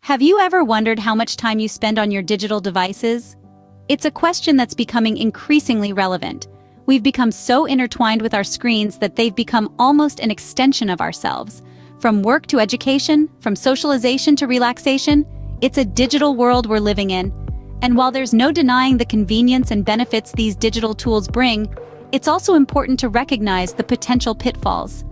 Have you ever wondered how much time you spend on your digital devices? It's a question that's becoming increasingly relevant. We've become so intertwined with our screens that they've become almost an extension of ourselves. From work to education, from socialization to relaxation, it's a digital world we're living in. And while there's no denying the convenience and benefits these digital tools bring, it's also important to recognize the potential pitfalls.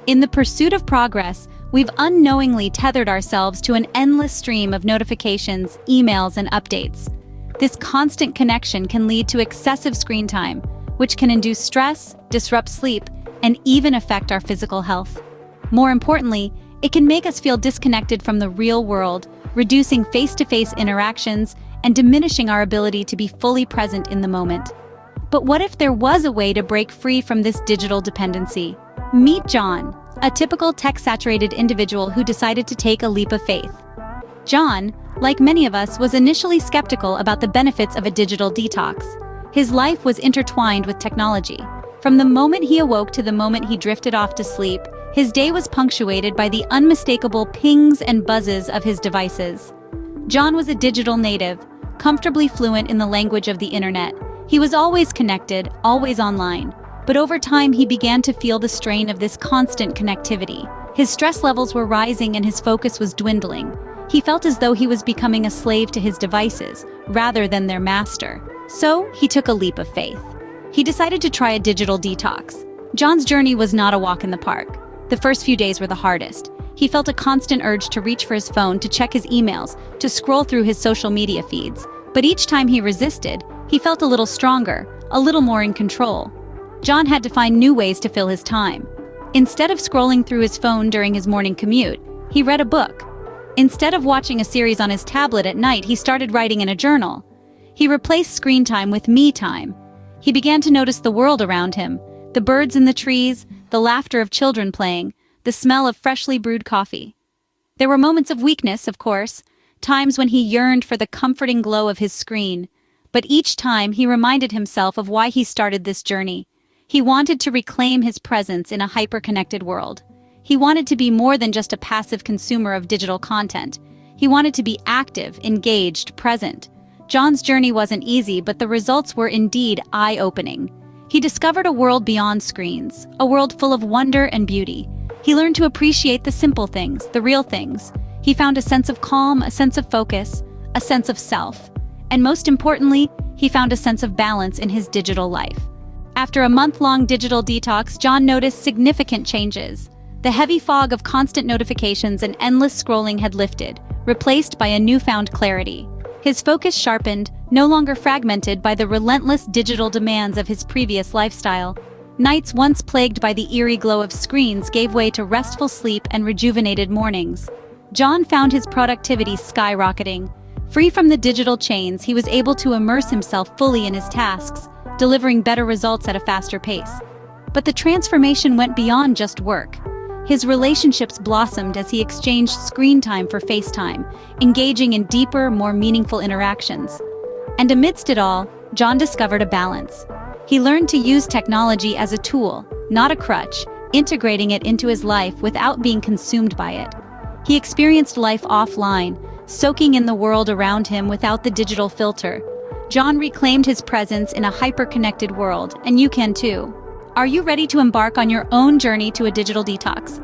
In the pursuit of progress, we've unknowingly tethered ourselves to an endless stream of notifications, emails, and updates. This constant connection can lead to excessive screen time, which can induce stress, disrupt sleep, and even affect our physical health. More importantly, it can make us feel disconnected from the real world, reducing face-to-face interactions and diminishing our ability to be fully present in the moment. But what if there was a way to break free from this digital dependency? Meet John, a typical tech-saturated individual who decided to take a leap of faith. John, like many of us, was initially skeptical about the benefits of a digital detox. His life was intertwined with technology. From the moment he awoke to the moment he drifted off to sleep, his day was punctuated by the unmistakable pings and buzzes of his devices. John was a digital native, comfortably fluent in the language of the internet. He was always connected, always online. But over time, he began to feel the strain of this constant connectivity. His stress levels were rising and his focus was dwindling. He felt as though he was becoming a slave to his devices, rather than their master. So, he took a leap of faith. He decided to try a digital detox. John's journey was not a walk in the park. The first few days were the hardest. He felt a constant urge to reach for his phone, to check his emails, to scroll through his social media feeds. But each time he resisted, he felt a little stronger, a little more in control. John had to find new ways to fill his time. Instead of scrolling through his phone during his morning commute, he read a book. Instead of watching a series on his tablet at night, he started writing in a journal. He replaced screen time with me time. He began to notice the world around him, the birds in the trees, the laughter of children playing, the smell of freshly brewed coffee. There were moments of weakness, of course, times when he yearned for the comforting glow of his screen. But each time he reminded himself of why he started this journey. He wanted to reclaim his presence in a hyper-connected world. He wanted to be more than just a passive consumer of digital content. He wanted to be active, engaged, present. John's journey wasn't easy, but the results were indeed eye-opening. He discovered a world beyond screens, a world full of wonder and beauty. He learned to appreciate the simple things, the real things. He found a sense of calm, a sense of focus, a sense of self. And most importantly, he found a sense of balance in his digital life. After a month-long digital detox, John noticed significant changes. The heavy fog of constant notifications and endless scrolling had lifted, replaced by a newfound clarity. His focus sharpened, no longer fragmented by the relentless digital demands of his previous lifestyle. Nights once plagued by the eerie glow of screens gave way to restful sleep and rejuvenated mornings. John found his productivity skyrocketing. Free from the digital chains, he was able to immerse himself fully in his tasks, delivering better results at a faster pace. But the transformation went beyond just work. His relationships blossomed as he exchanged screen time for face time, engaging in deeper, more meaningful interactions. And amidst it all, John discovered a balance. He learned to use technology as a tool, not a crutch, integrating it into his life without being consumed by it. He experienced life offline, soaking in the world around him without the digital filter. John reclaimed his presence in a hyper-connected world, and you can too. Are you ready to embark on your own journey to a digital detox?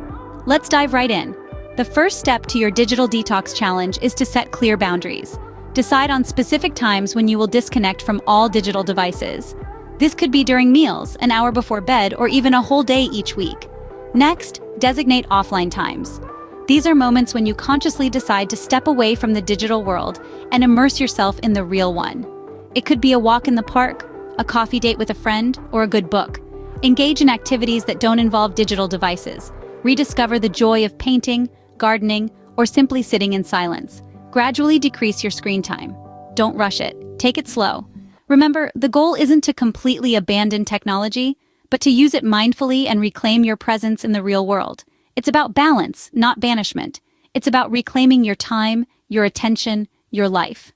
Let's dive right in. The first step to your digital detox challenge is to set clear boundaries. Decide on specific times when you will disconnect from all digital devices. This could be during meals, an hour before bed, or even a whole day each week. Next, designate offline times. These are moments when you consciously decide to step away from the digital world and immerse yourself in the real one. It could be a walk in the park, a coffee date with a friend, or a good book. Engage in activities that don't involve digital devices. Rediscover the joy of painting, gardening, or simply sitting in silence. Gradually decrease your screen time. Don't rush it. Take it slow. Remember, the goal isn't to completely abandon technology, but to use it mindfully and reclaim your presence in the real world. It's about balance, not banishment. It's about reclaiming your time, your attention, your life.